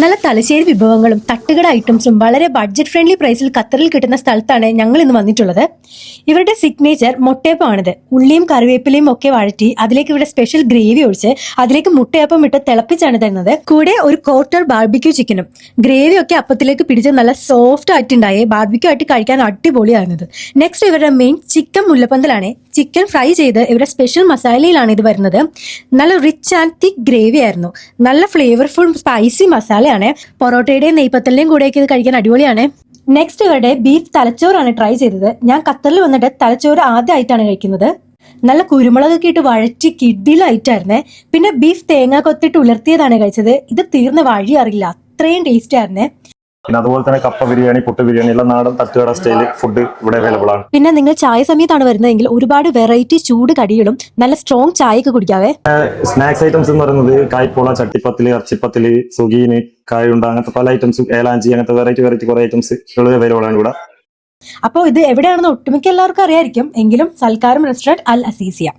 നല്ല തലശ്ശേരി വിഭവങ്ങളും തട്ടുകട ഐറ്റംസും വളരെ ബഡ്ജറ്റ് ഫ്രണ്ട്ലി പ്രൈസിൽ ഖത്തറിൽ കിട്ടുന്ന സ്ഥലത്താണ് ഞങ്ങൾ ഇന്ന് വന്നിട്ടുള്ളത്. ഇവരുടെ സിഗ്നേച്ചർ മുട്ടയപ്പമാണിത്. ഉള്ളിയും കറിവേപ്പിലയും ഒക്കെ വഴറ്റി അതിലേക്ക് ഇവിടെ സ്പെഷ്യൽ ഗ്രേവി ഒഴിച്ച് അതിലേക്ക് മുട്ടയപ്പം ഇട്ട് തിളപ്പിച്ചാണ് തരുന്നത്. കൂടെ ഒരു ക്വാർട്ടർ ബാർബിക്യൂ ചിക്കനും. ഗ്രേവി ഒക്കെ അപ്പത്തിലേക്ക് പിടിച്ച് നല്ല സോഫ്റ്റ് ആയിട്ടുണ്ടായേ ബാർബിക്യൂ ആയിട്ട് കഴിക്കാൻ അടിപൊളിയായിരുന്നത്. നെക്സ്റ്റ് ഇവരുടെ മെയിൻ ചിക്കൻ മുല്ലപ്പന്തലാണ്. ചിക്കൻ ഫ്രൈ ചെയ്ത് ഇവരുടെ സ്പെഷ്യൽ മസാലയിലാണ് ഇത് വരുന്നത്. നല്ല റിച്ച് ആൻഡ് തിക്ക് ഗ്രേവി ആയിരുന്നു. നല്ല ഫ്ലേവർഫുൾ സ്പൈസി മസാലയാണ്. പൊറോട്ടയുടെയും നെയ്പത്തലിന്റെയും കൂടെയൊക്കെ ഇത് കഴിക്കാൻ അടിപൊളിയാണ്. നെക്സ്റ്റ് ഇവരുടെ ബീഫ് തലച്ചോറാണ് ട്രൈ ചെയ്തത്. ഞാൻ ഖത്തറിൽ വന്നിട്ട് തലച്ചോറ് ആദ്യമായിട്ടാണ് കഴിക്കുന്നത്. നല്ല കുരുമുളകൊക്കെ ഇട്ട് വഴറ്റി കിഡിലായിട്ടായിരുന്നേ. പിന്നെ ബീഫ് തേങ്ങ കൊത്തിട്ട് ഉലർത്തിയതാണ് കഴിച്ചത്. ഇത് തീർന്ന വഴി അറിയില്ല, അത്രയും ടേസ്റ്റ് ആയിരുന്നേ. പിന്നെ അതുപോലെ തന്നെ കപ്പ ബിരിയാണി, പുട്ട് ബിരിയാണി എല്ലാം നാടൻ തട്ടുകട സ്റ്റൈല് ഫുഡ് ഇവിടെ അവൈലബിൾ ആണ്. പിന്നെ നിങ്ങൾ ചായ സമയത്താണ് വരുന്നതെങ്കിൽ ഒരുപാട് വെറൈറ്റി ചൂട് കടികളും നല്ല സ്ട്രോങ് ചായയൊക്കെ കുടിക്കാവേ. സ്നാക്സ് ഐറ്റംസ് എന്ന് പറയുന്നത് കായ്പോള, ചട്ടിപ്പത്തില്, ഇറച്ചിപ്പത്തില്, സുഗീന്, കായുണ്ട, അങ്ങനത്തെ പല ഐറ്റംസും, ഏലാഞ്ചി, അങ്ങനത്തെ വെറൈറ്റി കുറെ ഐറ്റംസ് അവൈലബിൾ ആണ് ഇവിടെ. അപ്പോൾ ഇത് എവിടെയാണെന്ന് ഒട്ടുമിക്ക എല്ലാവർക്കും അറിയായിരിക്കും. എങ്കിലും സൽക്കാരം റെസ്റ്റോറന്റ് അൽ അസീസിയ.